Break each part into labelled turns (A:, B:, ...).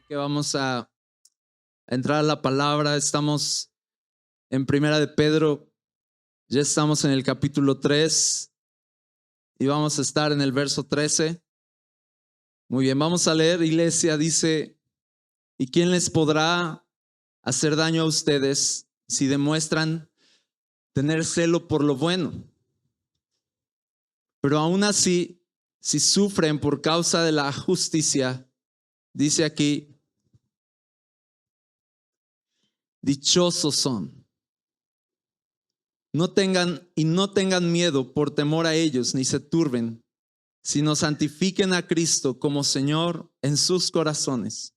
A: Que vamos a entrar a la palabra. Estamos en Primera de Pedro, ya estamos en el capítulo 3 y vamos a estar en el verso 13. Muy bien, vamos a leer, iglesia. Dice: ¿y quién les podrá hacer daño a ustedes si demuestran tener celo por lo bueno? Pero aún así, si sufren por causa de la justicia, dice aquí, dichosos son. No tengan miedo por temor a ellos, ni se turben, sino santifiquen a Cristo como Señor en sus corazones,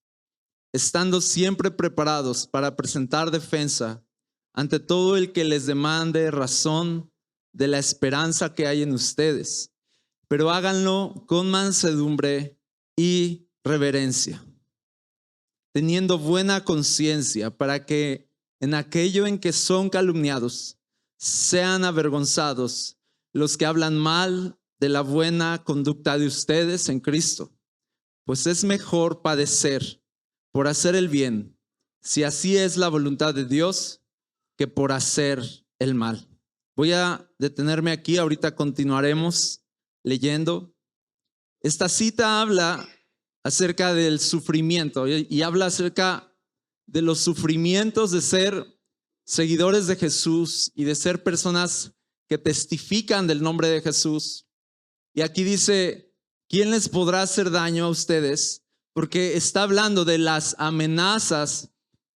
A: estando siempre preparados para presentar defensa ante todo el que les demande razón de la esperanza que hay en ustedes, pero háganlo con mansedumbre y reverencia, teniendo buena conciencia, para que en aquello en que son calumniados sean avergonzados los que hablan mal de la buena conducta de ustedes en Cristo. Pues es mejor padecer por hacer el bien, si así es la voluntad de Dios, que por hacer el mal. Voy a detenerme aquí, ahorita continuaremos leyendo. Esta cita habla acerca del sufrimiento y habla acerca de los sufrimientos de ser seguidores de Jesús y de ser personas que testifican del nombre de Jesús. Y aquí dice, ¿quién les podrá hacer daño a ustedes? Porque está hablando de las amenazas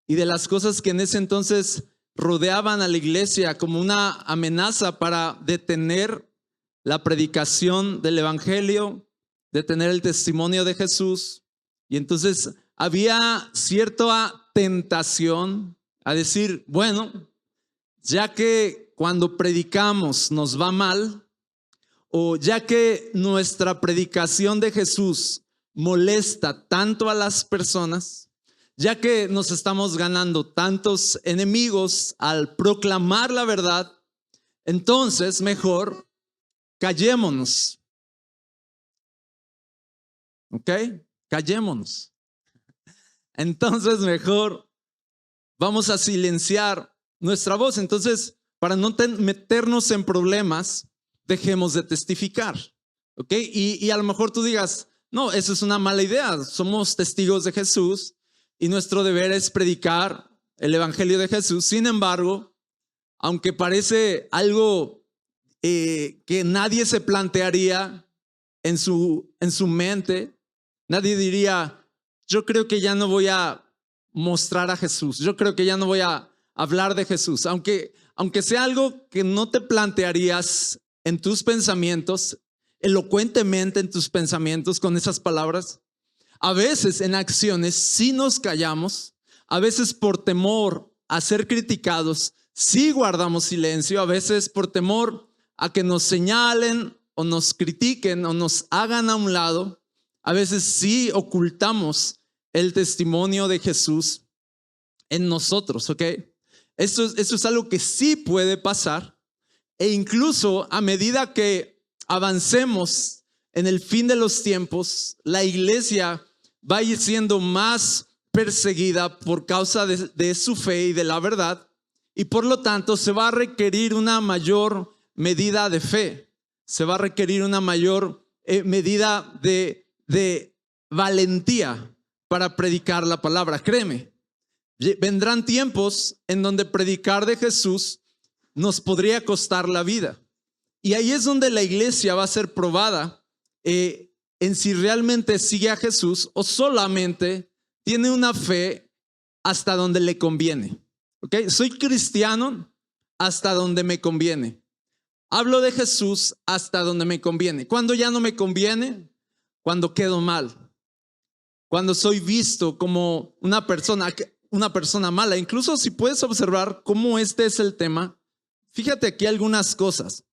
A: y de las cosas que en ese entonces rodeaban a la iglesia como una amenaza para detener la predicación del evangelio, detener el testimonio de Jesús. Y entonces había cierta tentación a decir, bueno, ya que cuando predicamos nos va mal, o ya que nuestra predicación de Jesús molesta tanto a las personas, ya que nos estamos ganando tantos enemigos al proclamar la verdad, entonces mejor callémonos. ¿Ok? Callémonos. Entonces mejor vamos a silenciar nuestra voz. Entonces, para no meternos en problemas, dejemos de testificar. ¿Ok? Y a lo mejor tú digas, no, eso es una mala idea. Somos testigos de Jesús y nuestro deber es predicar el evangelio de Jesús. Sin embargo, aunque parece algo que nadie se plantearía en su mente, nadie diría, yo creo que ya no voy a mostrar a Jesús, yo creo que ya no voy a hablar de Jesús, aunque sea algo que no te plantearías en tus pensamientos, elocuentemente en tus pensamientos con esas palabras. A veces en acciones sí nos callamos, a veces por temor a ser criticados sí guardamos silencio, a veces por temor a que nos señalen o nos critiquen o nos hagan a un lado, a veces sí ocultamos el testimonio de Jesús en nosotros, ¿ok? Esto es algo que sí puede pasar, e incluso a medida que avancemos en el fin de los tiempos, la iglesia va a ir siendo más perseguida por causa de su fe y de la verdad, y por lo tanto se va a requerir una mayor medida de fe, se va a requerir una mayor medida de valentía para predicar la palabra. Créeme, vendrán tiempos en donde predicar de Jesús nos podría costar la vida. Y ahí es donde la iglesia va a ser probada en si realmente sigue a Jesús o solamente tiene una fe hasta donde le conviene. ¿Okay? Soy cristiano hasta donde me conviene. Hablo de Jesús hasta donde me conviene. Cuando ya no me conviene, cuando quedo mal, cuando soy visto como una persona mala. Incluso si puedes observar cómo este es el tema, fíjate aquí algunas cosas.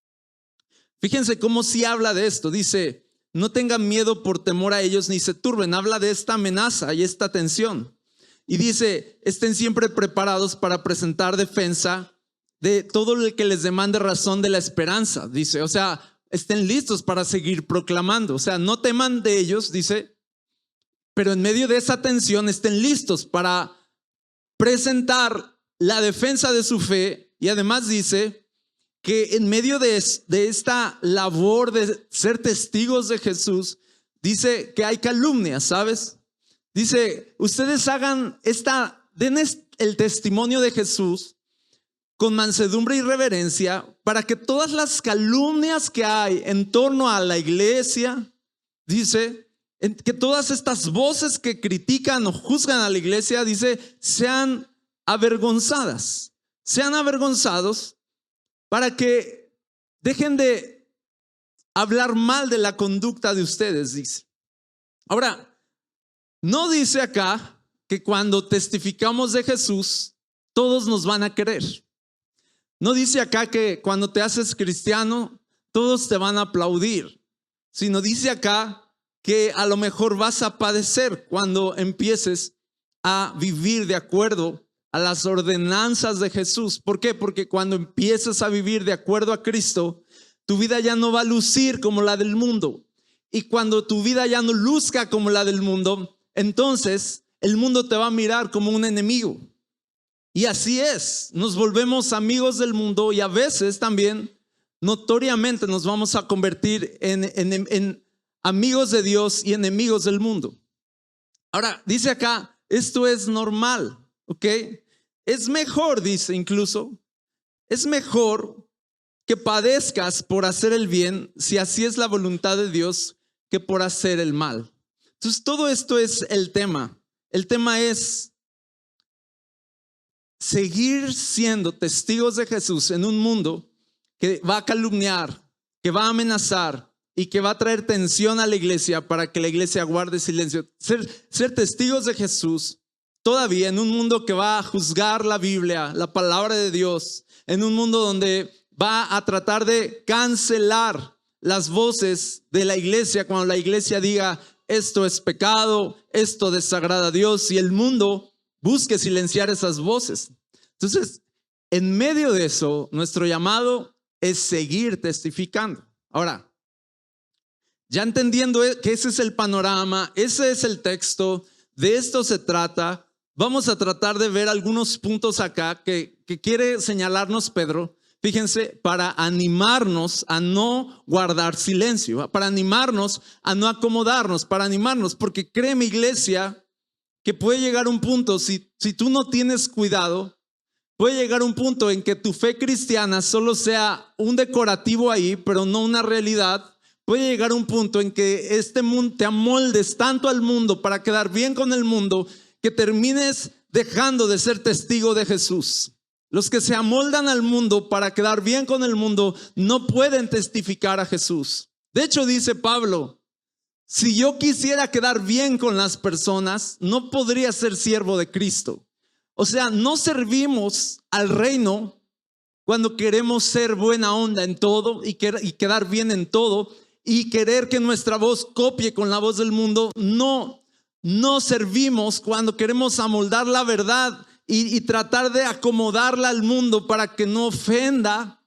A: Fíjense cómo sí habla de esto. Dice, no tengan miedo por temor a ellos ni se turben. Habla de esta amenaza y esta tensión. Y dice, estén siempre preparados para presentar defensa de todo el que les demande razón de la esperanza. Dice, o sea, estén listos para seguir proclamando. O sea, no teman de ellos, dice, pero en medio de esa tensión estén listos para presentar la defensa de su fe. Y además dice que en medio de esta labor de ser testigos de Jesús, dice que hay calumnias, ¿sabes? Dice, ustedes den el testimonio de Jesús con mansedumbre y reverencia, para que todas las calumnias que hay en torno a la iglesia, dice, que todas estas voces que critican o juzgan a la iglesia, dice, sean avergonzadas, sean avergonzados, para que dejen de hablar mal de la conducta de ustedes, dice. Ahora, no dice acá que cuando testificamos de Jesús, todos nos van a querer. No dice acá que cuando te haces cristiano, todos te van a aplaudir, sino dice acá que a lo mejor vas a padecer cuando empieces a vivir de acuerdo a las ordenanzas de Jesús. ¿Por qué? Porque cuando empieces a vivir de acuerdo a Cristo, tu vida ya no va a lucir como la del mundo. Y cuando tu vida ya no luzca como la del mundo, entonces el mundo te va a mirar como un enemigo. Y así es, nos volvemos amigos del mundo y a veces también notoriamente nos vamos a convertir en amigos de Dios y enemigos del mundo. Ahora, dice acá, esto es normal, ¿ok? Es mejor, dice incluso, es mejor que padezcas por hacer el bien, si así es la voluntad de Dios, que por hacer el mal. Entonces, todo esto es el tema. El tema es seguir siendo testigos de Jesús en un mundo que va a calumniar, que va a amenazar y que va a traer tensión a la iglesia para que la iglesia guarde silencio. Ser testigos de Jesús todavía en un mundo que va a juzgar la Biblia, la palabra de Dios, en un mundo donde va a tratar de cancelar las voces de la iglesia cuando la iglesia diga esto es pecado, esto desagrada a Dios, y el mundo busque silenciar esas voces. Entonces, en medio de eso, nuestro llamado es seguir testificando. Ahora, ya entendiendo que ese es el panorama, ese es el texto, de esto se trata, vamos a tratar de ver algunos puntos acá que quiere señalarnos Pedro. Fíjense, para animarnos a no guardar silencio, para animarnos a no acomodarnos, para animarnos, porque créeme, iglesia, que puede llegar un punto, si tú no tienes cuidado, puede llegar un punto en que tu fe cristiana solo sea un decorativo ahí, pero no una realidad. Puede llegar un punto en que este mundo te amoldes tanto al mundo para quedar bien con el mundo, que termines dejando de ser testigo de Jesús. Los que se amoldan al mundo para quedar bien con el mundo no pueden testificar a Jesús. De hecho, dice Pablo, si yo quisiera quedar bien con las personas, no podría ser siervo de Cristo. O sea, no servimos al reino cuando queremos ser buena onda en todo y quedar bien en todo y querer que nuestra voz copie con la voz del mundo. No servimos cuando queremos amoldar la verdad y tratar de acomodarla al mundo para que no ofenda.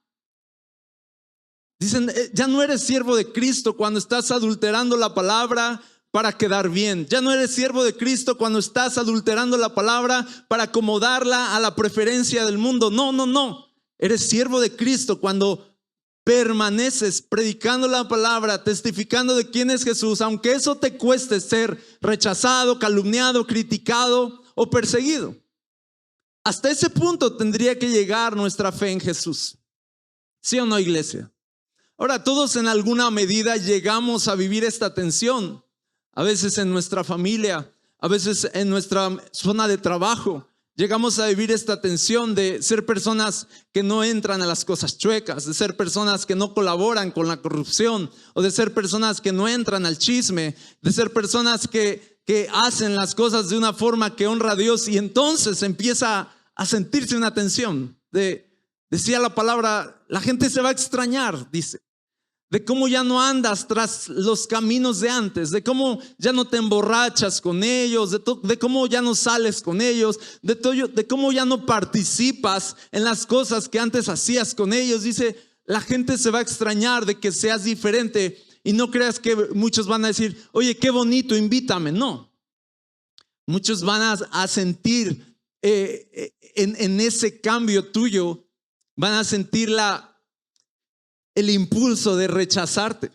A: Dicen, ya no eres siervo de Cristo cuando estás adulterando la palabra para quedar bien. Ya no eres siervo de Cristo cuando estás adulterando la palabra para acomodarla a la preferencia del mundo. No. Eres siervo de Cristo cuando permaneces predicando la palabra, testificando de quién es Jesús, aunque eso te cueste ser rechazado, calumniado, criticado o perseguido. Hasta ese punto tendría que llegar nuestra fe en Jesús. ¿Sí o no, iglesia? Ahora, todos en alguna medida llegamos a vivir esta tensión. A veces en nuestra familia, a veces en nuestra zona de trabajo. Llegamos a vivir esta tensión de ser personas que no entran a las cosas chuecas, de ser personas que no colaboran con la corrupción, o de ser personas que no entran al chisme, de ser personas que hacen las cosas de una forma que honra a Dios, y entonces empieza a sentirse una tensión. Decía la palabra, la gente se va a extrañar, dice, de cómo ya no andas tras los caminos de antes, de cómo ya no te emborrachas con ellos, de cómo ya no sales con ellos, de cómo ya no participas en las cosas que antes hacías con ellos. Dice, la gente se va a extrañar de que seas diferente, y no creas que muchos van a decir, oye, qué bonito, invítame. No, Muchos van a sentir en ese cambio tuyo, van a sentir el impulso de rechazarte,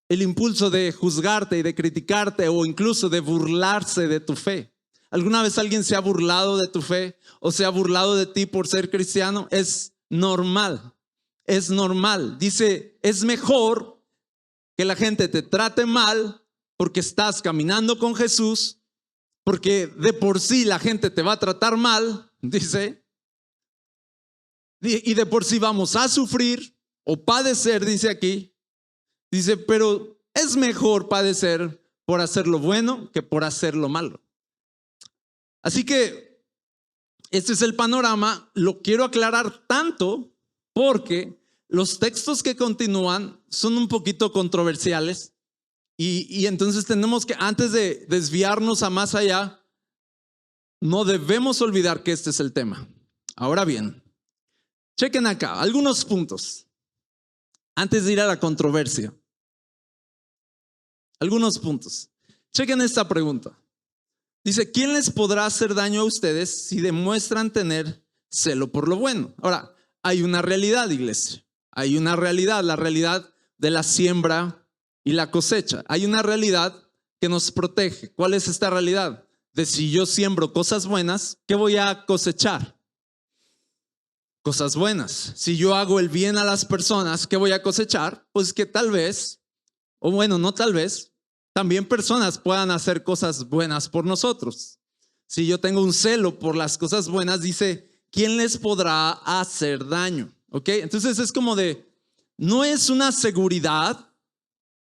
A: el impulso de juzgarte y de criticarte o incluso de burlarse de tu fe. ¿Alguna vez alguien se ha burlado de tu fe o se ha burlado de ti por ser cristiano? Es normal, es normal. Dice, es mejor que la gente te trate mal porque estás caminando con Jesús, porque de por sí la gente te va a tratar mal, dice, y de por sí vamos a sufrir o padecer, dice aquí. Dice, pero es mejor padecer por hacer lo bueno que por hacer lo malo. Así que este es el panorama. Lo quiero aclarar tanto porque los textos que continúan son un poquito controversiales y entonces tenemos que, antes de desviarnos a más allá, no debemos olvidar que este es el tema. Ahora bien, chequen acá algunos puntos antes de ir a la controversia. Algunos puntos. Chequen esta pregunta. Dice, ¿quién les podrá hacer daño a ustedes si demuestran tener celo por lo bueno? Ahora, hay una realidad, iglesia. Hay una realidad, la realidad de la siembra y la cosecha. Hay una realidad que nos protege. ¿Cuál es esta realidad? De si yo siembro cosas buenas, ¿qué voy a cosechar? Cosas buenas. Si yo hago el bien a las personas, ¿qué voy a cosechar? Pues que tal vez, o bueno, no tal vez, también personas puedan hacer cosas buenas por nosotros. Si yo tengo un celo por las cosas buenas, dice, ¿quién les podrá hacer daño? ¿Ok? Entonces es como no es una seguridad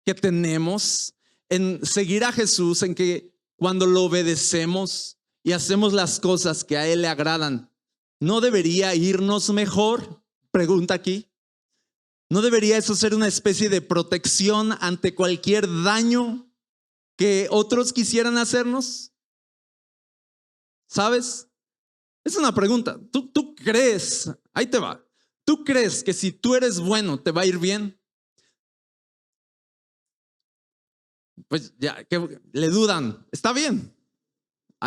A: que tenemos en seguir a Jesús, en que cuando lo obedecemos y hacemos las cosas que a Él le agradan, ¿no debería irnos mejor? Pregunta aquí. ¿No debería eso ser una especie de protección ante cualquier daño que otros quisieran hacernos? ¿Sabes? Es una pregunta. ¿Tú crees? Ahí te va. ¿Tú crees que si tú eres bueno te va a ir bien? Pues ya, que le dudan. Está bien.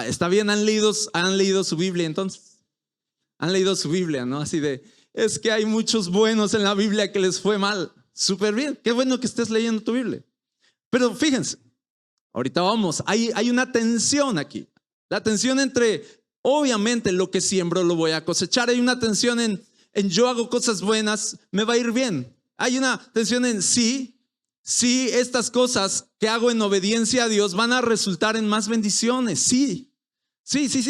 A: Está bien, han leído su Biblia entonces. Han leído su Biblia, ¿no? Así de, es que hay muchos buenos en la Biblia que les fue mal. Súper bien. Qué bueno que estés leyendo tu Biblia. Pero fíjense. Ahorita vamos, hay una tensión aquí. La tensión entre, obviamente, lo que siembro lo voy a cosechar. Hay una tensión en yo hago cosas buenas, me va a ir bien. Hay una tensión en sí, estas cosas que hago en obediencia a Dios van a resultar en más bendiciones. Sí.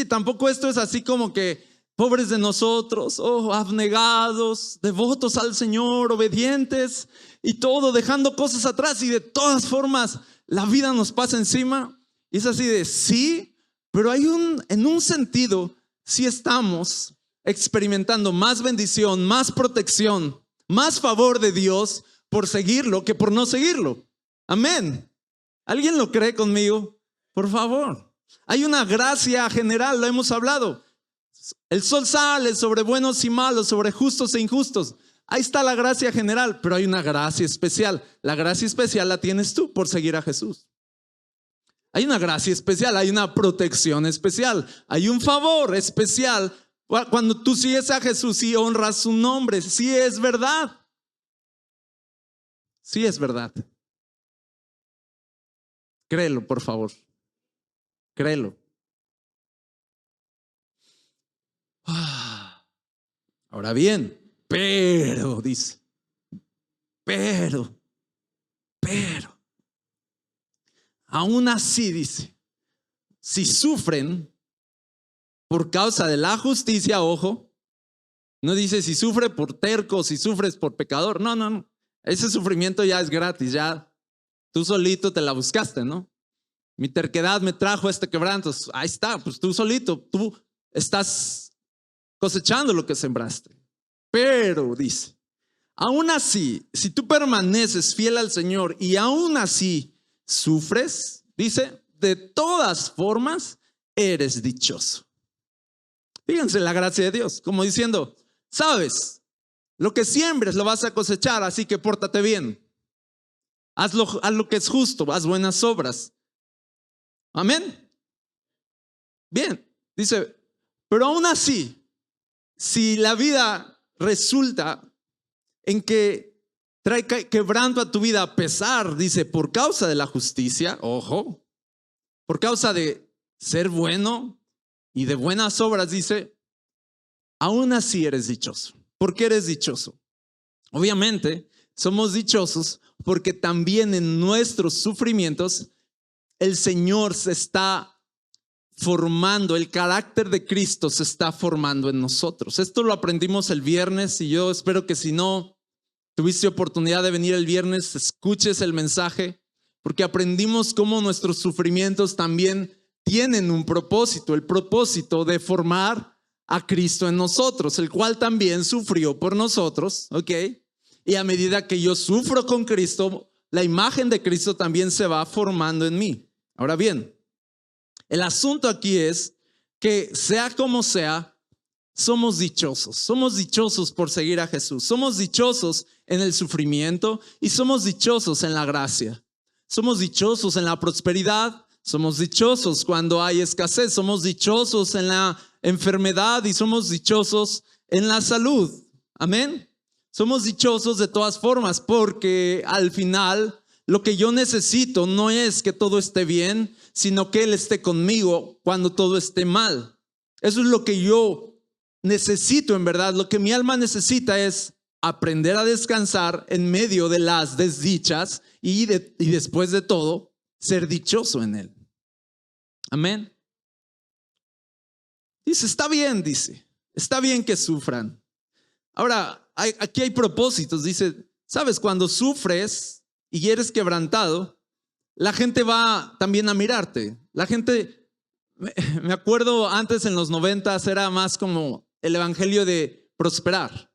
A: Tampoco esto es así como que pobres de nosotros, abnegados, devotos al Señor, obedientes y todo, dejando cosas atrás y de todas formas la vida nos pasa encima. Y es así de sí, pero en un sentido, sí estamos experimentando más bendición, más protección, más favor de Dios por seguirlo que por no seguirlo. Amén. ¿Alguien lo cree conmigo? Por favor. Hay una gracia general, lo hemos hablado. El sol sale sobre buenos y malos, sobre justos e injustos. Ahí está la gracia general, pero hay una gracia especial. La gracia especial la tienes tú por seguir a Jesús. Hay una gracia especial, hay una protección especial, hay un favor especial cuando tú sigues a Jesús y honras su nombre. Sí es verdad. Sí es verdad. Créelo, por favor. Créelo. Ahora bien, pero, dice, pero, aún así, dice, si sufren por causa de la justicia, ojo, no dice si sufre por terco, si sufres por pecador, no, ese sufrimiento ya es gratis, ya tú solito te la buscaste, ¿no? Mi terquedad me trajo este quebranto, ahí está, pues tú solito, tú estás cosechando lo que sembraste. Pero, dice, aún así, si tú permaneces fiel al Señor y aún así sufres, dice, de todas formas eres dichoso. Fíjense la gracia de Dios, como diciendo, sabes, lo que siembres lo vas a cosechar, así que pórtate bien. Haz lo que es justo, haz buenas obras. Amén. Bien, dice, pero aún así, si la vida resulta en que trae quebranto a tu vida a pesar, dice, por causa de la justicia, ojo, por causa de ser bueno y de buenas obras, dice, aún así eres dichoso. ¿Por qué eres dichoso? Obviamente, somos dichosos porque también en nuestros sufrimientos el Señor se está formando, el carácter de Cristo se está formando en nosotros. Esto lo aprendimos el viernes y yo espero que si no tuviste oportunidad de venir el viernes, escuches el mensaje, porque aprendimos cómo nuestros sufrimientos también tienen un propósito, el propósito de formar a Cristo en nosotros, el cual también sufrió por nosotros, ¿ok? Y a medida que yo sufro con Cristo, la imagen de Cristo también se va formando en mí. Ahora bien, el asunto aquí es que sea como sea, somos dichosos por seguir a Jesús, somos dichosos en el sufrimiento y somos dichosos en la gracia, somos dichosos en la prosperidad, somos dichosos cuando hay escasez, somos dichosos en la enfermedad y somos dichosos en la salud, amén. Somos dichosos de todas formas porque al final lo que yo necesito no es que todo esté bien, sino que Él esté conmigo cuando todo esté mal. Eso es lo que yo necesito en verdad. Lo que mi alma necesita es aprender a descansar en medio de las desdichas y después de todo, ser dichoso en Él. Amén. Dice, está bien que sufran. Ahora, aquí hay propósitos. Dice, ¿sabes? Cuando sufres y eres quebrantado, la gente va también a mirarte. La gente, me acuerdo antes en los 90s era más como el evangelio de prosperar.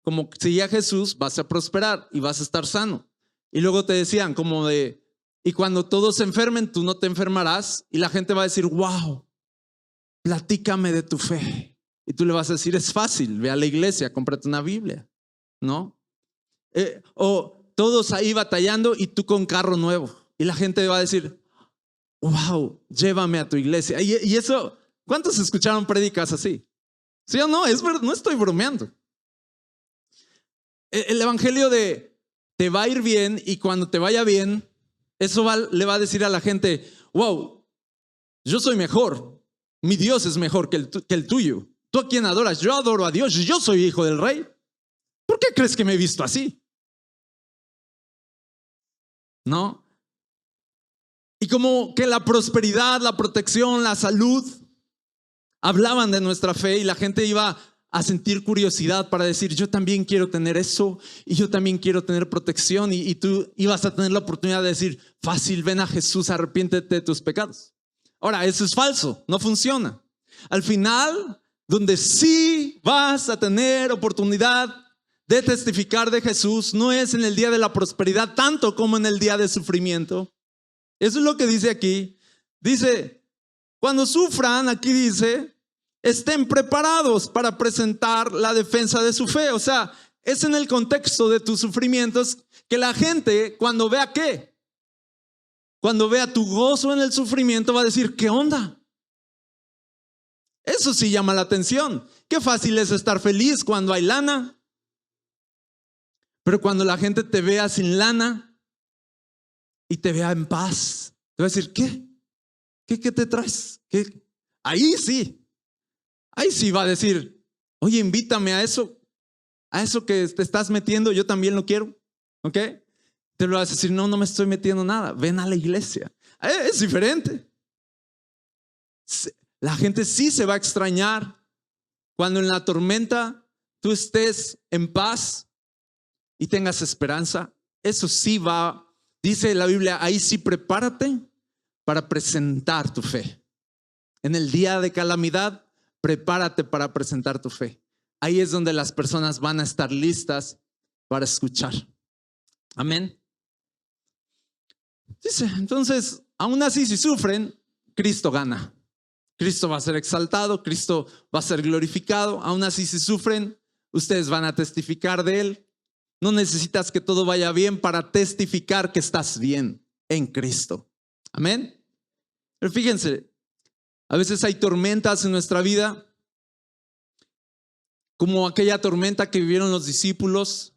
A: Como si a Jesús vas a prosperar y vas a estar sano. Y luego te decían como de, y cuando todos se enfermen, tú no te enfermarás. Y la gente va a decir, wow, platícame de tu fe. Y tú le vas a decir, es fácil, ve a la iglesia, cómprate una Biblia, ¿no? O todos ahí batallando y tú con carro nuevo. Y la gente va a decir, wow, llévame a tu iglesia. Y eso, ¿cuántos escucharon prédicas así? ¿Sí o no? Es verdad, no estoy bromeando. El evangelio de te va a ir bien y cuando te vaya bien, eso le va a decir a la gente, wow, yo soy mejor. Mi Dios es mejor que el tuyo. ¿Tú a quién adoras? Yo adoro a Dios. Yo soy hijo del rey. ¿Por qué crees que me he visto así? ¿No? Y como que la prosperidad, la protección, la salud hablaban de nuestra fe y la gente iba a sentir curiosidad para decir, yo también quiero tener eso y yo también quiero tener protección y tú ibas a tener la oportunidad de decir, fácil, ven a Jesús, arrepiéntete de tus pecados. Ahora, eso es falso, no funciona. Al final, donde sí vas a tener oportunidad de testificar de Jesús, no es en el día de la prosperidad tanto como en el día de sufrimiento. Eso es lo que dice aquí. Dice, cuando sufran, aquí dice, estén preparados para presentar la defensa de su fe. O sea, es en el contexto de tus sufrimientos que la gente, cuando vea qué, cuando vea tu gozo en el sufrimiento, va a decir, ¿qué onda? Eso sí llama la atención. Qué fácil es estar feliz cuando hay lana. Pero cuando la gente te vea sin lana y te vea en paz, te va a decir, ¿qué? ¿Qué te traes? ¿Qué? Ahí sí va a decir, oye, invítame a eso que te estás metiendo, yo también lo quiero, ¿ok? Te lo vas a decir, no me estoy metiendo nada, ven a la iglesia. Es diferente. La gente sí se va a extrañar cuando en la tormenta tú estés en paz y tengas esperanza. Eso sí va, dice la Biblia, ahí sí prepárate para presentar tu fe. En el día de calamidad, prepárate para presentar tu fe. Ahí es donde las personas van a estar listas para escuchar. Amén. Dice, entonces, aún así si sufren, Cristo gana. Cristo va a ser exaltado, Cristo va a ser glorificado. Aún así si sufren, ustedes van a testificar de Él. No necesitas que todo vaya bien para testificar que estás bien en Cristo. Amén. Pero fíjense, A veces hay tormentas en nuestra vida, como aquella tormenta que vivieron los discípulos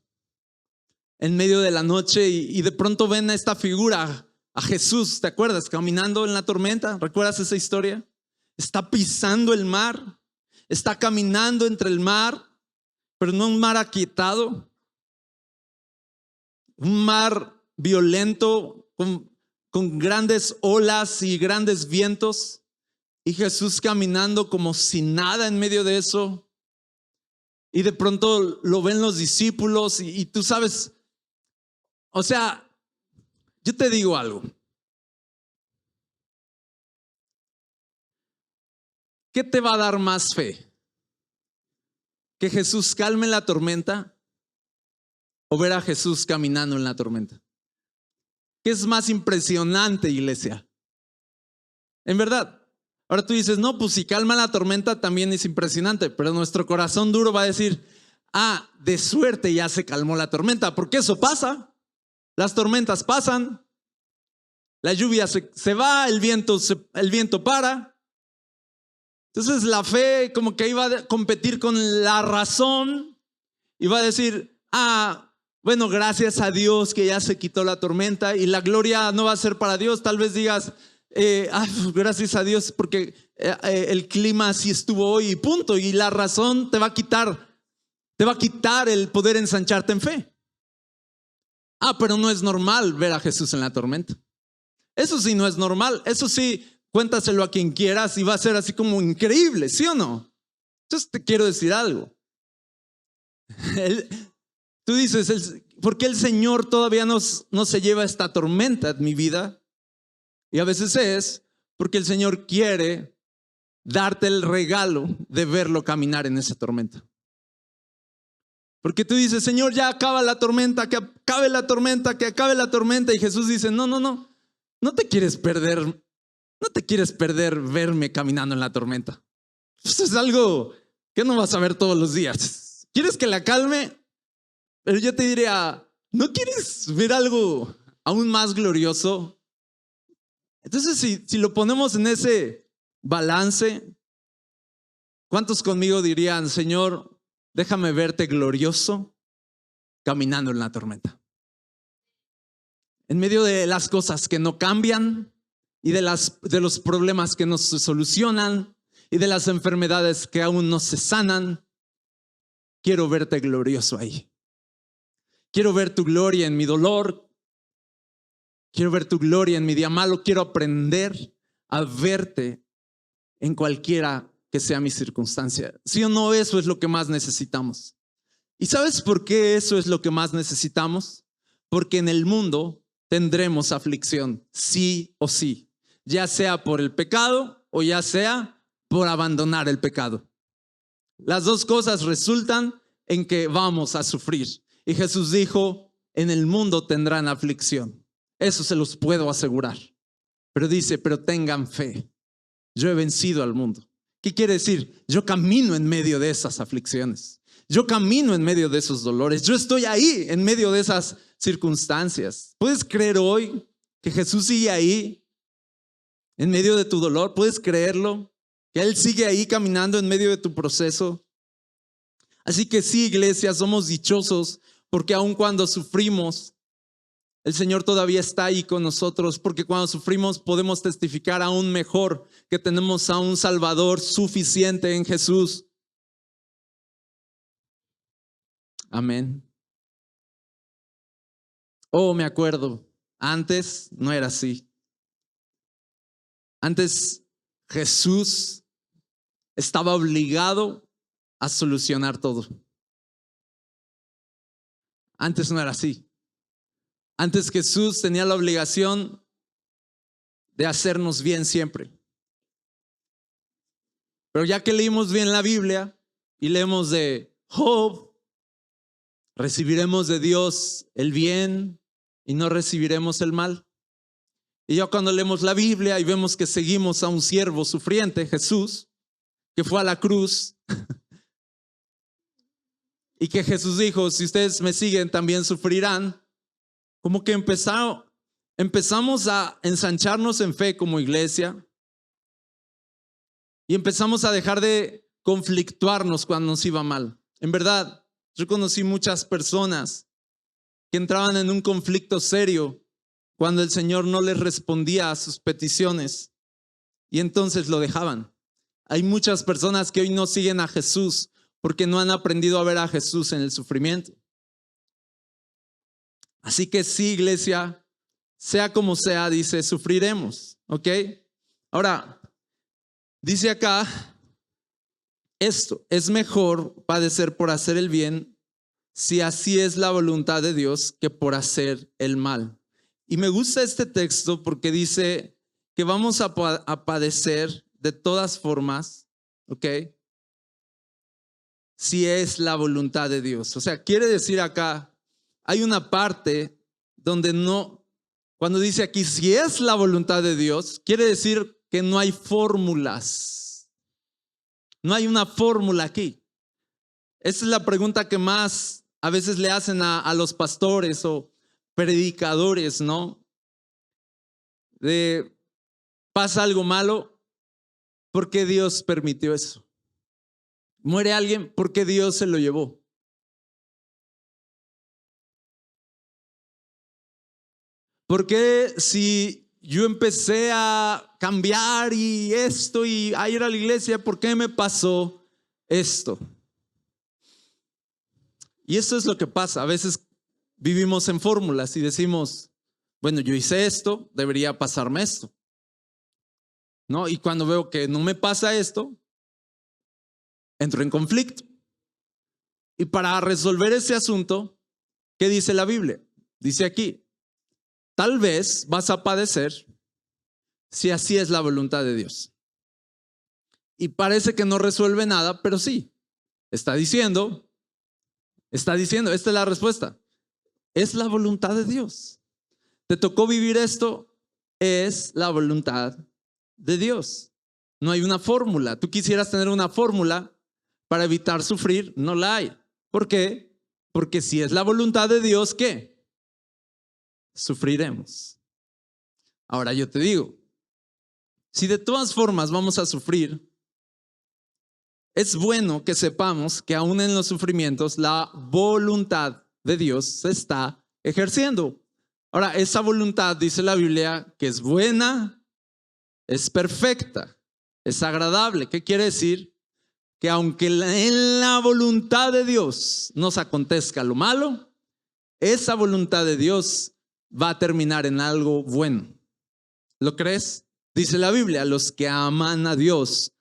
A: en medio de la noche y de pronto ven a esta figura, a Jesús, ¿te acuerdas? Caminando en la tormenta, ¿recuerdas esa historia? Está pisando el mar, está caminando entre el mar, pero no un mar aquietado, un mar violento con grandes olas y grandes vientos, y Jesús caminando como si nada en medio de eso. Y de pronto lo ven los discípulos y tú sabes, o sea, yo te digo algo. ¿Qué te va a dar más fe? ¿Que Jesús calme la tormenta o ver a Jesús caminando en la tormenta? ¿Qué es más impresionante, iglesia? En verdad. Ahora tú dices, no, pues si calma la tormenta también es impresionante, pero nuestro corazón duro va a decir, de suerte ya se calmó la tormenta, porque eso pasa. Las tormentas pasan, la lluvia se va, el viento para. Entonces la fe como que iba a competir con la razón y va a decir, bueno, gracias a Dios que ya se quitó la tormenta, y la gloria no va a ser para Dios. Tal vez digas, gracias a Dios porque el clima así estuvo hoy y punto, y la razón te va a quitar el poder ensancharte en fe. Pero no es normal ver a Jesús en la tormenta. Eso sí no es normal. Eso sí, cuéntaselo a quien quieras y va a ser así como increíble, ¿sí o no? Entonces te quiero decir algo. Tú dices, ¿por qué el Señor todavía no se lleva esta tormenta en mi vida? Y a veces es porque el Señor quiere darte el regalo de verlo caminar en esa tormenta. Porque tú dices, Señor, ya acaba la tormenta, que acabe la tormenta, que acabe la tormenta. Y Jesús dice, no te quieres perder verme caminando en la tormenta. Eso es algo que no vas a ver todos los días. ¿Quieres que la calme? Pero yo te diría, ¿no quieres ver algo aún más glorioso? Entonces, si lo ponemos en ese balance, ¿cuántos conmigo dirían, Señor, déjame verte glorioso caminando en la tormenta? En medio de las cosas que no cambian y de los problemas que no se solucionan y de las enfermedades que aún no se sanan, quiero verte glorioso ahí. Quiero ver tu gloria en mi dolor. Quiero ver tu gloria en mi día malo. Quiero aprender a verte en cualquiera que sea mi circunstancia. ¿Sí o no? Eso es lo que más necesitamos. ¿Y sabes por qué eso es lo que más necesitamos? Porque en el mundo tendremos aflicción, sí o sí. Ya sea por el pecado o ya sea por abandonar el pecado. Las dos cosas resultan en que vamos a sufrir. Y Jesús dijo, en el mundo tendrán aflicción. Eso se los puedo asegurar. Pero dice, pero tengan fe. Yo he vencido al mundo. ¿Qué quiere decir? Yo camino en medio de esas aflicciones. Yo camino en medio de esos dolores. Yo estoy ahí en medio de esas circunstancias. ¿Puedes creer hoy que Jesús sigue ahí en medio de tu dolor? ¿Puedes creerlo? Que Él sigue ahí caminando en medio de tu proceso. Así que sí, iglesia, somos dichosos porque aun cuando sufrimos, el Señor todavía está ahí con nosotros, porque cuando sufrimos podemos testificar aún mejor que tenemos a un Salvador suficiente en Jesús. Amén. Me acuerdo, antes no era así. Antes Jesús estaba obligado a solucionar todo. Antes no era así. Antes Jesús tenía la obligación de hacernos bien siempre. Pero ya que leímos bien la Biblia y leemos de Job, recibiremos de Dios el bien y no recibiremos el mal. Y ya cuando leemos la Biblia y vemos que seguimos a un siervo sufriente, Jesús, que fue a la cruz, y que Jesús dijo, si ustedes me siguen también sufrirán. Como que empezamos a ensancharnos en fe como iglesia. y empezamos a dejar de conflictuarnos cuando nos iba mal. En verdad, yo conocí muchas personas que entraban en un conflicto serio cuando el Señor no les respondía a sus peticiones y entonces lo dejaban. Hay muchas personas que hoy no siguen a Jesús porque no han aprendido a ver a Jesús en el sufrimiento. Así que sí, iglesia, sea como sea, dice, sufriremos, ¿ok? Ahora, dice acá, esto, es mejor padecer por hacer el bien, si así es la voluntad de Dios, que por hacer el mal. Y me gusta este texto porque dice que vamos a padecer de todas formas, ¿ok? Si es la voluntad de Dios. O sea, quiere decir acá, hay una parte donde no, cuando dice aquí, si es la voluntad de Dios, quiere decir que no hay fórmulas. No hay una fórmula aquí. Esa es la pregunta que más a veces le hacen a los pastores o predicadores, ¿no? De, pasa algo malo, ¿por qué Dios permitió eso? Muere alguien, ¿por qué Dios se lo llevó? ¿Por qué si yo empecé a cambiar y esto y a ir a la iglesia, por qué me pasó esto? Y eso es lo que pasa. A veces vivimos en fórmulas y decimos, bueno, yo hice esto, debería pasarme esto, ¿no? Y cuando veo que no me pasa esto, entro en conflicto. Y para resolver ese asunto, ¿qué dice la Biblia? Dice aquí, tal vez vas a padecer si así es la voluntad de Dios. Y parece que no resuelve nada, pero sí, está diciendo, esta es la respuesta. Es la voluntad de Dios. Te tocó vivir esto, es la voluntad de Dios. No hay una fórmula. Tú quisieras tener una fórmula para evitar sufrir, no la hay. ¿Por qué? Porque si es la voluntad de Dios, ¿qué? Sufriremos. Ahora yo te digo, si de todas formas vamos a sufrir, es bueno que sepamos que aún en los sufrimientos la voluntad de Dios se está ejerciendo. Ahora, esa voluntad dice la Biblia que es buena, es perfecta, es agradable. ¿Qué quiere decir? Que aunque en la voluntad de Dios nos acontezca lo malo, esa voluntad de Dios va a terminar en algo bueno. ¿Lo crees? Dice la Biblia, los que aman a Dios,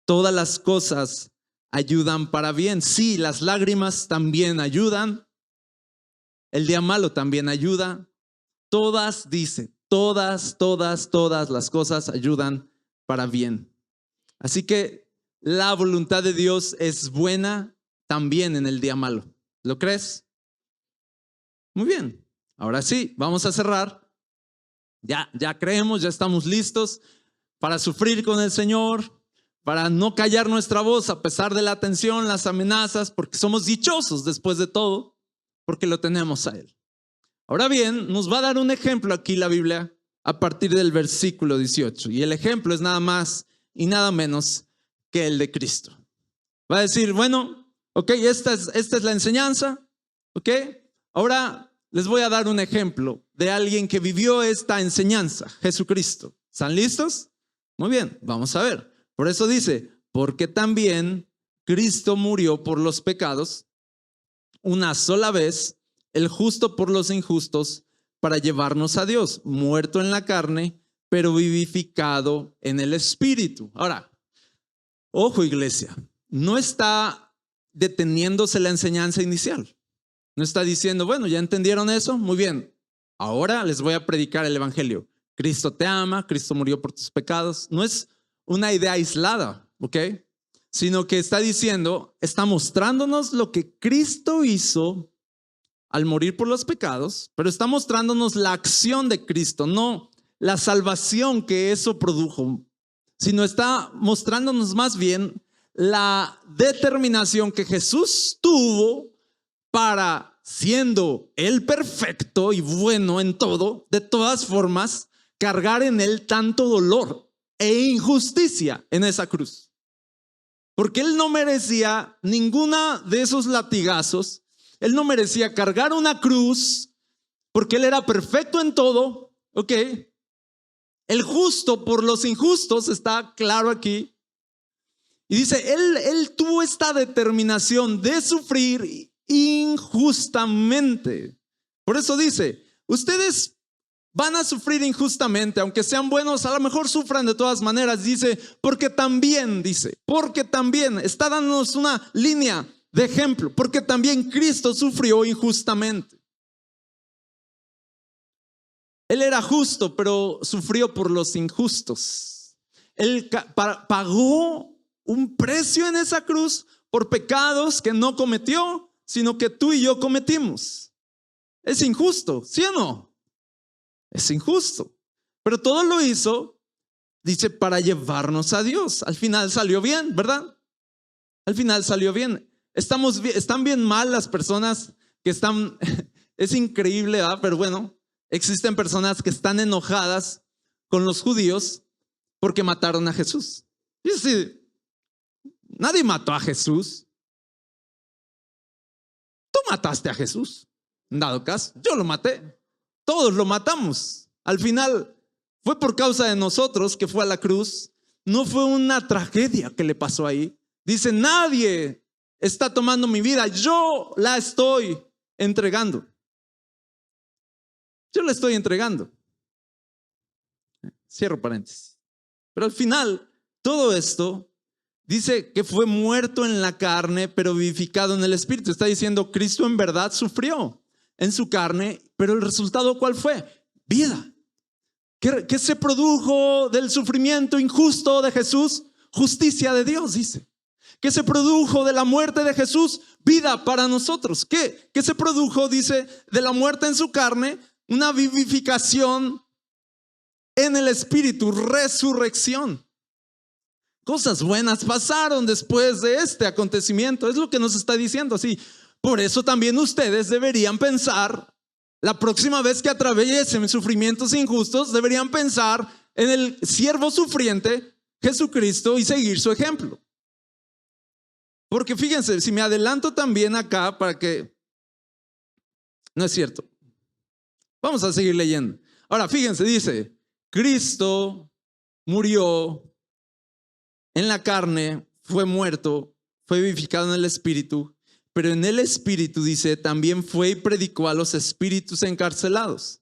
A: todas las cosas ayudan para bien. Sí, las lágrimas también ayudan. El día malo también ayuda. Todas, dice, todas las cosas ayudan para bien. Así que la voluntad de Dios es buena también en el día malo. ¿Lo crees? Muy bien. Ahora sí, vamos a cerrar. Ya creemos, ya estamos listos para sufrir con el Señor, para no callar nuestra voz a pesar de la tensión, las amenazas, porque somos dichosos después de todo, porque lo tenemos a Él. Ahora bien, nos va a dar un ejemplo aquí la Biblia a partir del versículo 18. Y el ejemplo es nada más y nada menos que el de Cristo. Va a decir, bueno, ok, esta es la enseñanza, ok. Ahora les voy a dar un ejemplo de alguien que vivió esta enseñanza, Jesucristo. ¿Están listos? Muy bien, vamos a ver. Por eso dice, porque también Cristo murió por los pecados una sola vez, el justo por los injustos, para llevarnos a Dios, muerto en la carne, pero vivificado en el Espíritu. Ahora, ojo iglesia, no está deteniéndose la enseñanza inicial. No está diciendo, bueno, ¿ya entendieron eso? Muy bien, ahora les voy a predicar el evangelio. Cristo te ama, Cristo murió por tus pecados. No es una idea aislada, ¿ok? Sino que está diciendo, está mostrándonos lo que Cristo hizo al morir por los pecados, pero está mostrándonos la acción de Cristo, no la salvación que eso produjo, sino está mostrándonos más bien la determinación que Jesús tuvo para, siendo Él perfecto y bueno en todo, de todas formas, cargar en Él tanto dolor e injusticia en esa cruz. porque él no merecía ninguna de esos latigazos. Él no merecía cargar una cruz, porque él era perfecto en todo. Ok. El justo por los injustos, está claro aquí. Y dice, él tuvo esta determinación de sufrir injustamente. Por eso dice, ustedes van a sufrir injustamente, aunque sean buenos, a lo mejor sufran de todas maneras. Dice, porque también, está dándonos una línea de ejemplo, porque también Cristo sufrió injustamente. Él era justo, pero sufrió por los injustos. Él pagó un precio en esa cruz por pecados que no cometió, sino que tú y yo cometimos. Es injusto, ¿sí o no? Es injusto. Pero todo lo hizo, dice, para llevarnos a Dios. Al final salió bien, ¿verdad? Al final salió bien. Están bien mal las personas que están, es increíble, ¿verdad? Pero bueno, existen personas que están enojadas con los judíos porque mataron a Jesús. Y así, nadie mató a Jesús. Tú mataste a Jesús. En dado caso, yo lo maté. Todos lo matamos. Al final fue por causa de nosotros que fue a la cruz. No fue una tragedia que le pasó ahí. Dice, nadie está tomando mi vida. Yo la estoy entregando. Yo la estoy entregando. Cierro paréntesis. Pero al final, todo esto dice que fue muerto en la carne, pero vivificado en el espíritu. Está diciendo, Cristo en verdad sufrió en su carne, pero el resultado, ¿cuál fue? Vida. ¿Qué se produjo del sufrimiento injusto de Jesús? Justicia de Dios, dice. ¿Qué se produjo de la muerte de Jesús? Vida para nosotros. ¿Qué se produjo, dice, de la muerte en su carne? Una vivificación en el espíritu, resurrección. Cosas buenas pasaron después de este acontecimiento. Es lo que nos está diciendo así. Por eso también ustedes deberían pensar, la próxima vez que atraviesen sufrimientos injustos, deberían pensar en el siervo sufriente, Jesucristo, y seguir su ejemplo. Porque fíjense, si me adelanto también acá para que... No es cierto. Vamos a seguir leyendo. Ahora, fíjense, dice, Cristo murió en la carne, fue muerto, fue vivificado en el espíritu, pero en el espíritu, dice, también fue y predicó a los espíritus encarcelados.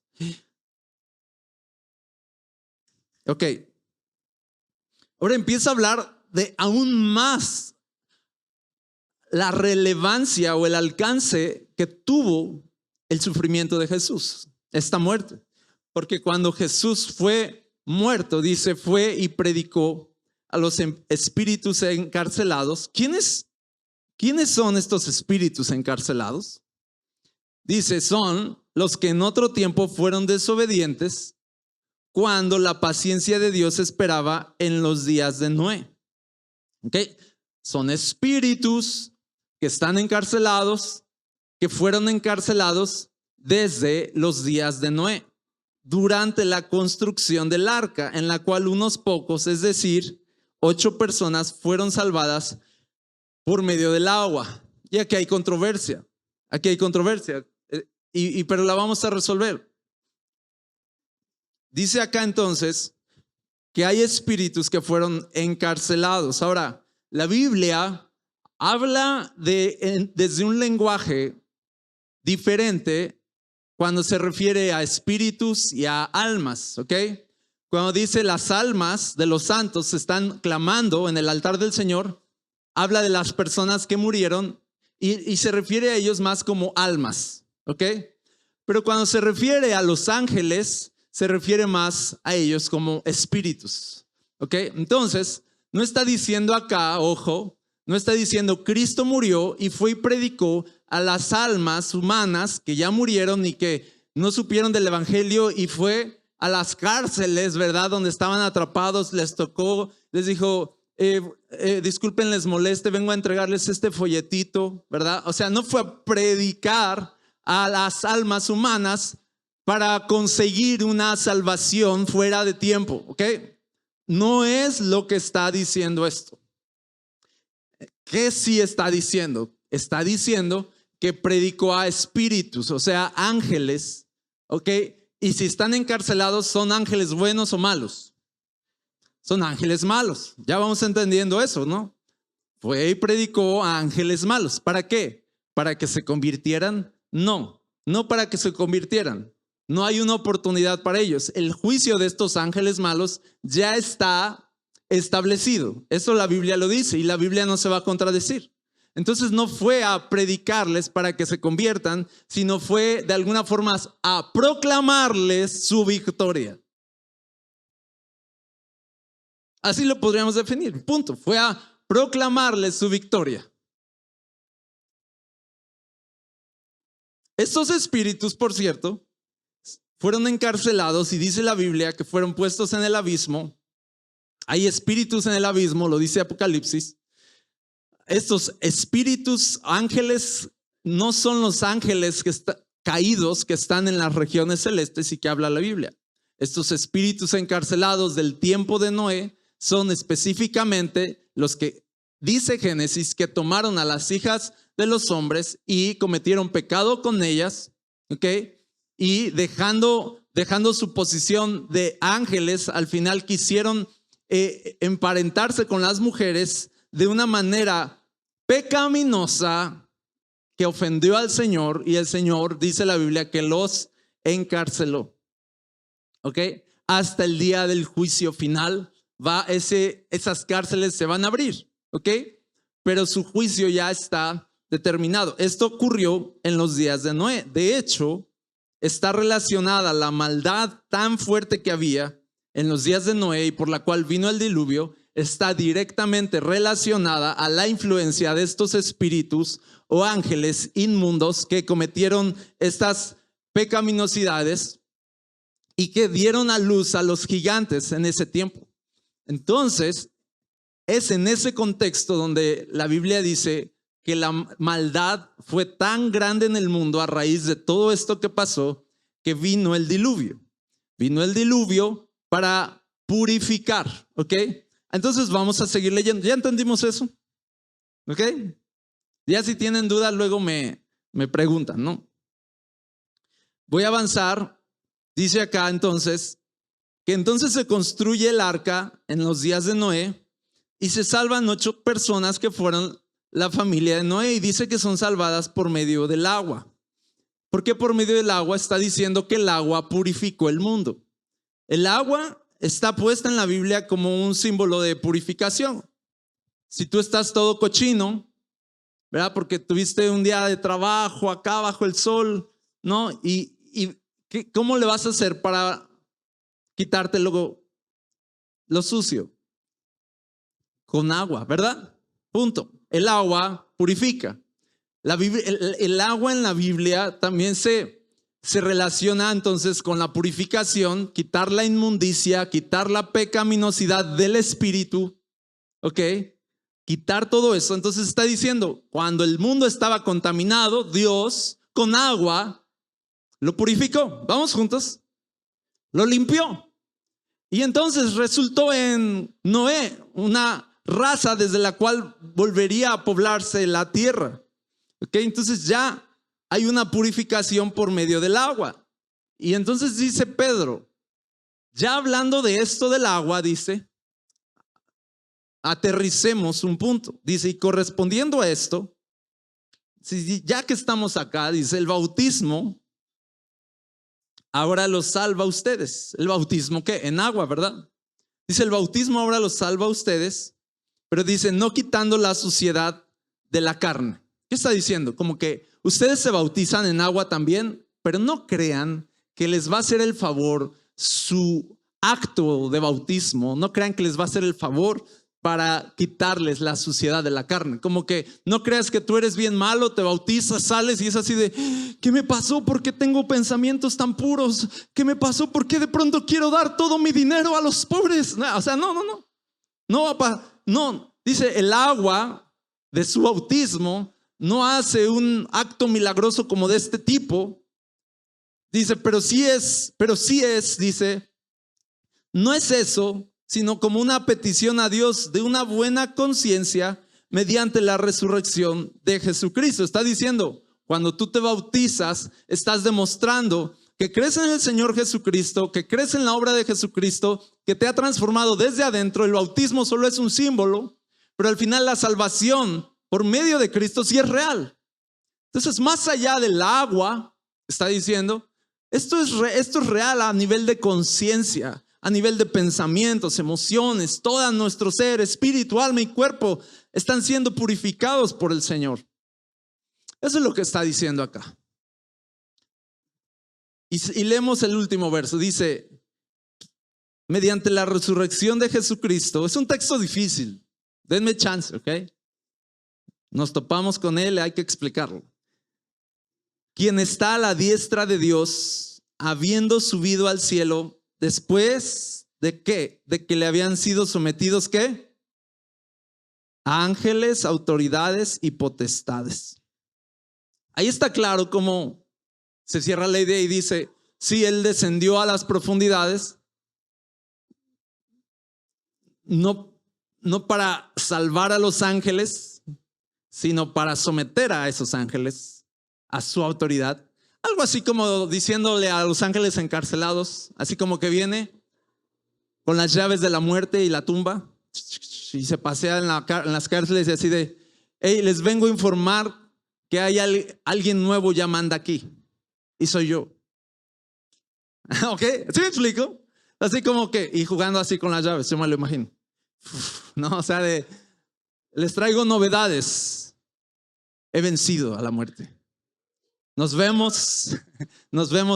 A: Ok. Ahora empieza a hablar de aún más la relevancia o el alcance que tuvo el sufrimiento de Jesús, esta muerte. Porque cuando Jesús fue muerto, dice, fue y predicó a los espíritus encarcelados. ¿Quiénes son estos espíritus encarcelados? Dice, son los que en otro tiempo fueron desobedientes cuando la paciencia de Dios esperaba en los días de Noé. ¿Ok? Son espíritus que están encarcelados, que fueron encarcelados desde los días de Noé, durante la construcción del arca, en la cual unos pocos, es decir, 8 personas fueron salvadas por medio del agua. Y aquí hay controversia, pero la vamos a resolver. Dice acá entonces que hay espíritus que fueron encarcelados. Ahora, la Biblia habla desde un lenguaje diferente cuando se refiere a espíritus y a almas, ¿ok? Cuando dice las almas de los santos se están clamando en el altar del Señor, habla de las personas que murieron y se refiere a ellos más como almas, ¿ok? Pero cuando se refiere a los ángeles, se refiere más a ellos como espíritus, ¿ok? Entonces, no está diciendo acá, ojo, no está diciendo Cristo murió y fue y predicó a las almas humanas que ya murieron y que no supieron del evangelio y fue a las cárceles, ¿verdad? Donde estaban atrapados, les tocó, les dijo, disculpen, les moleste, vengo a entregarles este folletito, ¿verdad? O sea, no fue a predicar a las almas humanas para conseguir una salvación fuera de tiempo, ¿ok? No es lo que está diciendo esto. ¿qué sí está diciendo? Está diciendo que predicó a espíritus, o sea, ángeles, ¿ok? Y si están encarcelados, ¿son ángeles buenos o malos? Son ángeles malos. Ya vamos entendiendo eso, ¿no? Fue y predicó a ángeles malos. ¿Para qué? ¿Para que se convirtieran? No, no para que se convirtieran. No hay una oportunidad para ellos. El juicio de estos ángeles malos ya está establecido. Eso la Biblia lo dice y la Biblia no se va a contradecir. Entonces no fue a predicarles para que se conviertan, sino fue de alguna forma a proclamarles su victoria. Así lo podríamos definir, punto. Fue a proclamarles su victoria. Estos espíritus, por cierto, fueron encarcelados y dice la Biblia que fueron puestos en el abismo. Hay espíritus en el abismo, lo dice Apocalipsis. Estos espíritus, ángeles, no son los ángeles caídos que están en las regiones celestes y que habla la Biblia. Estos espíritus encarcelados del tiempo de Noé son específicamente los que dice Génesis que tomaron a las hijas de los hombres y cometieron pecado con ellas, ¿ok? Y dejando su posición de ángeles, al final quisieron emparentarse con las mujeres de una manera pecaminosa que ofendió al Señor, y el Señor, dice la Biblia, que los encarceló. ¿Ok? Hasta el día del juicio final, esas cárceles se van a abrir. ¿Ok? Pero su juicio ya está determinado. Esto ocurrió en los días de Noé. De hecho, está relacionada la maldad tan fuerte que había en los días de Noé y por la cual vino el diluvio, está directamente relacionada a la influencia de estos espíritus o ángeles inmundos que cometieron estas pecaminosidades y que dieron a luz a los gigantes en ese tiempo. Entonces, es en ese contexto donde la Biblia dice que la maldad fue tan grande en el mundo a raíz de todo esto que pasó, que vino el diluvio. Vino el diluvio para purificar, ¿ok? Entonces vamos a seguir leyendo. ¿Ya entendimos eso? ¿Ok? Ya si tienen dudas luego me preguntan, ¿no? Voy a avanzar. Dice acá entonces que entonces se construye el arca en los días de Noé y se salvan 8 personas que fueron la familia de Noé, y dice que son salvadas por medio del agua. ¿Por qué por medio del agua? Está diciendo que el agua purificó el mundo. El agua está puesta en la Biblia como un símbolo de purificación. Si tú estás todo cochino, ¿verdad? Porque tuviste un día de trabajo acá bajo el sol, ¿no? ¿Cómo le vas a hacer para quitarte lo sucio? Con agua, ¿verdad? Punto. El agua purifica. El agua en la Biblia también se relaciona entonces con la purificación, quitar la inmundicia, quitar la pecaminosidad del espíritu, ¿ok? Quitar todo eso. Entonces está diciendo, cuando el mundo estaba contaminado, Dios con agua lo purificó. Vamos juntos. Lo limpió. Y entonces resultó en Noé una raza desde la cual volvería a poblarse la tierra. ¿Ok? Entonces ya hay una purificación por medio del agua. Y entonces dice Pedro, ya hablando de esto del agua, dice, aterricemos un punto. Dice, y correspondiendo a esto, ya que estamos acá, dice, el bautismo ahora los salva a ustedes. ¿El bautismo qué? En agua, ¿verdad? Dice, el bautismo ahora los salva a ustedes, pero dice, no quitando la suciedad de la carne. ¿Qué está diciendo? Como que ustedes se bautizan en agua también, pero no crean que les va a hacer el favor su acto de bautismo. No crean que les va a hacer el favor para quitarles la suciedad de la carne. Como que no creas que tú eres bien malo, te bautizas, sales y es así de, ¿qué me pasó? ¿Por qué tengo pensamientos tan puros? ¿Qué me pasó? ¿Por qué de pronto quiero dar todo mi dinero a los pobres? O sea, no. No, dice, el agua de su bautismo no hace un acto milagroso como de este tipo. Dice, pero sí es, dice, no es eso, sino como una petición a Dios de una buena conciencia mediante la resurrección de Jesucristo. Está diciendo, cuando tú te bautizas, estás demostrando que crees en el Señor Jesucristo, que crees en la obra de Jesucristo, que te ha transformado desde adentro. El bautismo solo es un símbolo, pero al final la salvación por medio de Cristo sí es real. Entonces, más allá del agua, está diciendo, esto es real a nivel de conciencia, a nivel de pensamientos, emociones. Todo nuestro ser, espíritu, alma y cuerpo están siendo purificados por el Señor. Eso es lo que está diciendo acá. Y leemos el último verso. Dice, mediante la resurrección de Jesucristo. Es un texto difícil. Denme chance, ¿ok? Nos topamos con él, hay que explicarlo. Quien está a la diestra de Dios, habiendo subido al cielo, después de ¿qué? De que le habían sido sometidos ¿qué? A ángeles, autoridades y potestades. Ahí está claro cómo se cierra la idea y dice, sí, él descendió a las profundidades, no para salvar a los ángeles, sino para someter a esos ángeles a su autoridad. Algo así como diciéndole a los ángeles encarcelados, así como que viene con las llaves de la muerte y la tumba y se pasea en las cárceles y así de, hey, les vengo a informar que hay alguien nuevo ya manda aquí y soy yo. ¿Ok? ¿Sí me explico? Así como que, y jugando así con las llaves, yo me lo imagino. No, o sea, les traigo novedades. He vencido a la muerte. Nos vemos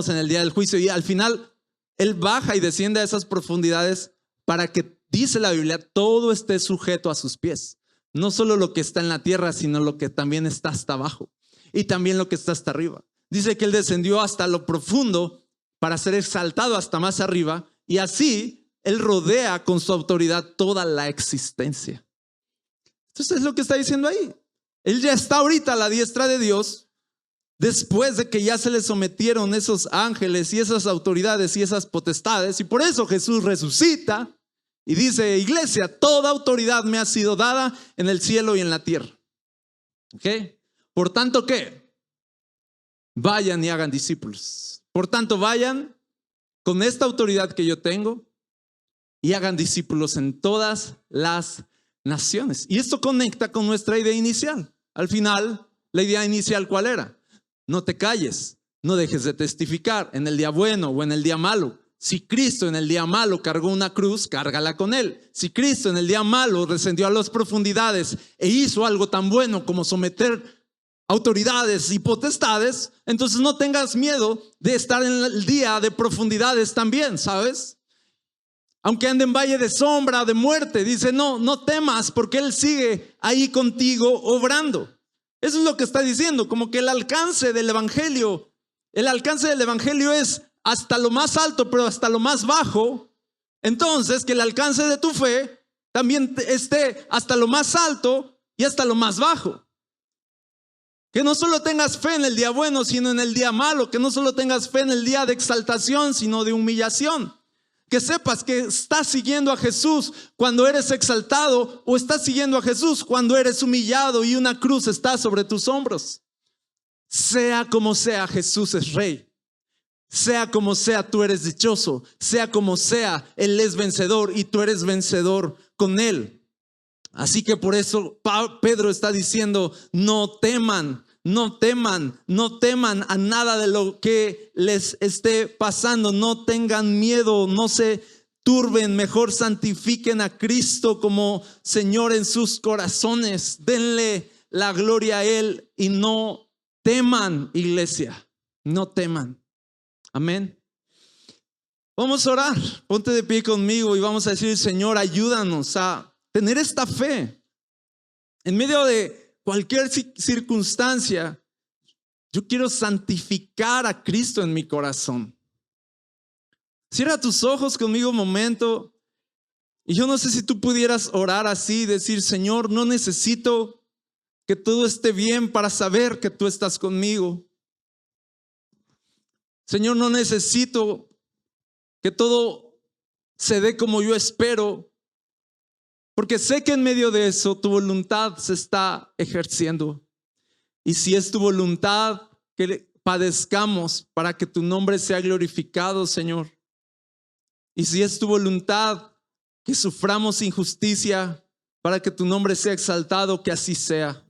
A: en el día del juicio. Y al final, él baja y desciende a esas profundidades para que, dice la Biblia, todo esté sujeto a sus pies. No solo lo que está en la tierra, sino lo que también está hasta abajo. Y también lo que está hasta arriba. Dice que él descendió hasta lo profundo para ser exaltado hasta más arriba. Y así, él rodea con su autoridad toda la existencia. Entonces es lo que está diciendo ahí. Él ya está ahorita a la diestra de Dios, después de que ya se le sometieron esos ángeles y esas autoridades y esas potestades. Y por eso Jesús resucita y dice, iglesia, toda autoridad me ha sido dada en el cielo y en la tierra. ¿Ok? Por tanto, ¿qué? Vayan y hagan discípulos. Por tanto, vayan con esta autoridad que yo tengo y hagan discípulos en todas las naciones. Y esto conecta con nuestra idea inicial. Al final, la idea inicial, ¿cuál era? No te calles, no dejes de testificar en el día bueno o en el día malo. Si Cristo en el día malo cargó una cruz, cárgala con él. Si Cristo en el día malo descendió a las profundidades e hizo algo tan bueno como someter autoridades y potestades, entonces no tengas miedo de estar en el día de profundidades también, ¿sabes? Aunque ande en valle de sombra, de muerte, dice, no temas porque él sigue ahí contigo obrando. Eso es lo que está diciendo, como que el alcance del evangelio es hasta lo más alto, pero hasta lo más bajo. Entonces, que el alcance de tu fe también esté hasta lo más alto y hasta lo más bajo. Que no solo tengas fe en el día bueno, sino en el día malo. Que no solo tengas fe en el día de exaltación, sino de humillación. Que sepas que estás siguiendo a Jesús cuando eres exaltado, o estás siguiendo a Jesús cuando eres humillado y una cruz está sobre tus hombros. Sea como sea, Jesús es rey. Sea como sea, tú eres dichoso. Sea como sea, Él es vencedor y tú eres vencedor con Él. Así que por eso Pedro está diciendo, no teman a nada de lo que les esté pasando. No tengan miedo, no se turben, mejor santifiquen a Cristo como Señor en sus corazones. Denle la gloria a Él y no teman, iglesia, no teman. Amén. Vamos a orar, ponte de pie conmigo y vamos a decir, Señor, ayúdanos a tener esta fe en medio de cualquier circunstancia. Yo quiero santificar a Cristo en mi corazón. Cierra tus ojos conmigo un momento. Y yo no sé si tú pudieras orar así, decir, Señor, no necesito que todo esté bien para saber que tú estás conmigo. Señor, no necesito que todo se dé como yo espero Porque sé que en medio de eso tu voluntad se está ejerciendo. Y si es tu voluntad que padezcamos para que tu nombre sea glorificado, Señor. Y si es tu voluntad que suframos injusticia para que tu nombre sea exaltado, que así sea.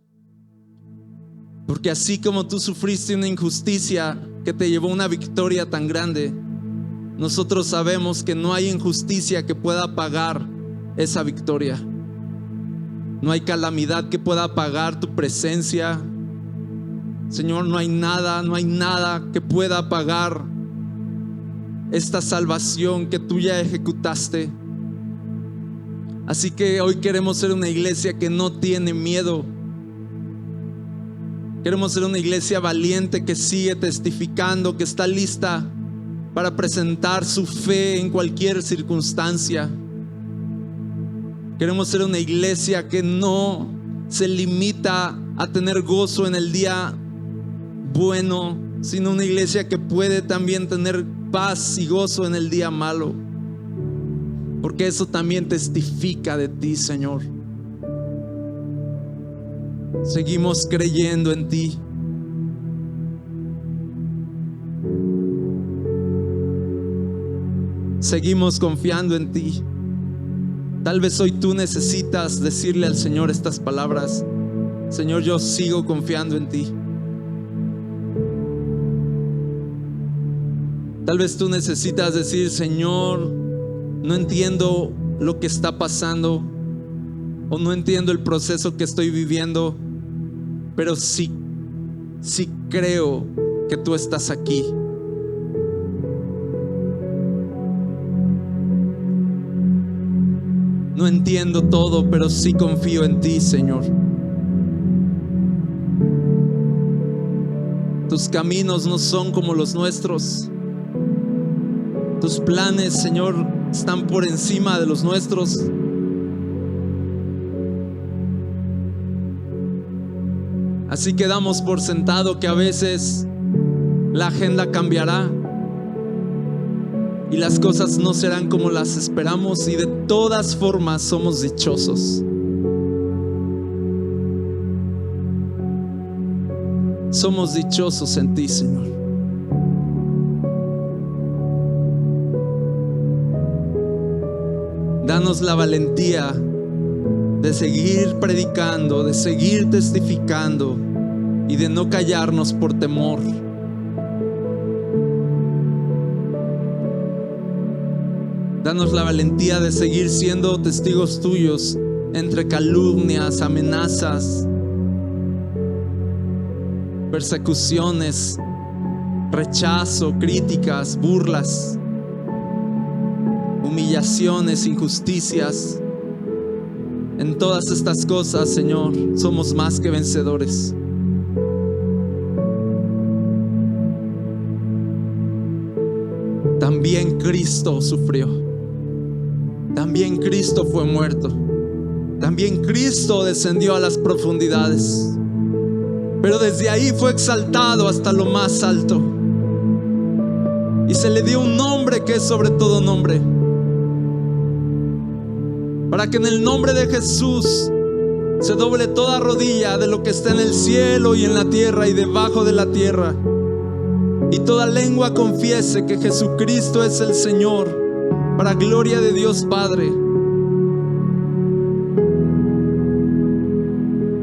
A: Porque así como tú sufriste una injusticia que te llevó a una victoria tan grande, nosotros sabemos que no hay injusticia que pueda pagar esa victoria. No hay calamidad que pueda pagar tu presencia. Señor, no hay nada que pueda pagar esta salvación que tú ya ejecutaste. Así que hoy queremos ser una iglesia que no tiene miedo. Queremos ser una iglesia valiente que sigue testificando, que está lista para presentar su fe en cualquier circunstancia. Queremos ser una iglesia que no se limita a tener gozo en el día bueno, sino una iglesia que puede también tener paz y gozo en el día malo. Porque eso también testifica de ti, Señor. Seguimos creyendo en ti. Seguimos confiando en ti. Tal vez hoy tú necesitas decirle al Señor estas palabras: Señor, yo sigo confiando en ti. Tal vez tú necesitas decir: Señor, no entiendo lo que está pasando, o no entiendo el proceso que estoy viviendo, pero sí creo que tú estás aquí. No entiendo todo, pero sí confío en ti, Señor. Tus caminos no son como los nuestros. Tus planes, Señor, están por encima de los nuestros. Así que damos por sentado que a veces la agenda cambiará y las cosas no serán como las esperamos, y de todas formas somos dichosos. Somos dichosos en ti, Señor. Danos la valentía de seguir predicando, de seguir testificando y de no callarnos por temor. Danos la valentía de seguir siendo testigos tuyos entre calumnias, amenazas, persecuciones, rechazo, críticas, burlas, humillaciones, injusticias. En todas estas cosas, Señor, somos más que vencedores. También Cristo sufrió. También Cristo fue muerto. También Cristo descendió a las profundidades. Pero desde ahí fue exaltado hasta lo más alto. Y se le dio un nombre que es sobre todo nombre, para que en el nombre de Jesús se doble toda rodilla de lo que está en el cielo y en la tierra y debajo de la tierra, y toda lengua confiese que Jesucristo es el Señor, para gloria de Dios Padre.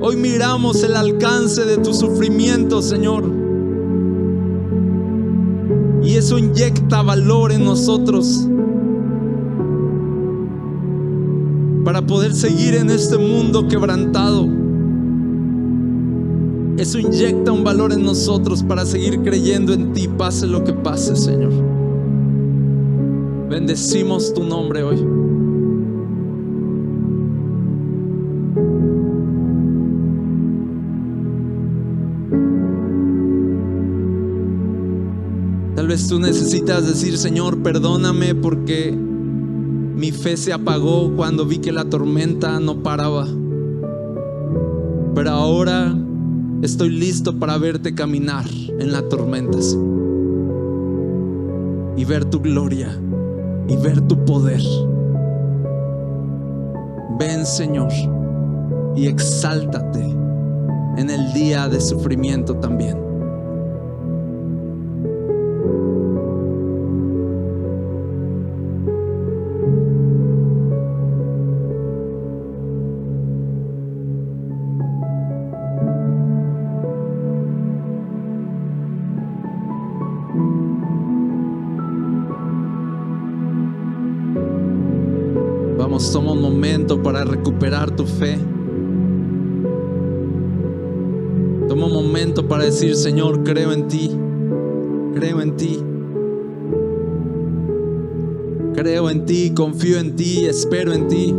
A: Hoy miramos el alcance de tu sufrimiento, Señor, y eso inyecta valor en nosotros para poder seguir en este mundo quebrantado. Eso inyecta un valor en nosotros para seguir creyendo en ti, pase lo que pase, Señor. Bendecimos tu nombre hoy. Tal vez tú necesitas decir: Señor, perdóname porque mi fe se apagó cuando vi que la tormenta no paraba. Pero ahora estoy listo para verte caminar en la tormenta, y ver tu gloria y ver tu poder. Ven, Señor, y exáltate en el día de sufrimiento también. Vamos, toma un momento para recuperar tu fe. Toma un momento para decir: Señor, creo en ti, creo en ti, creo en ti, confío en ti, espero en ti.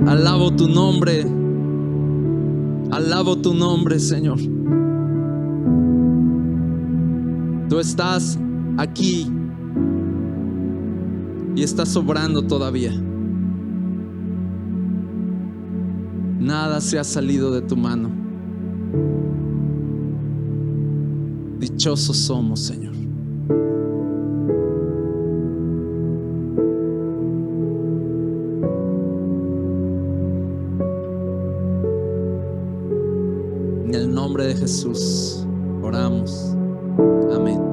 A: Alabo tu nombre, Señor. Tú estás aquí y estás obrando todavía. Nada se ha salido de tu mano. Dichosos somos, Señor. En el nombre de Jesús oramos. Amén.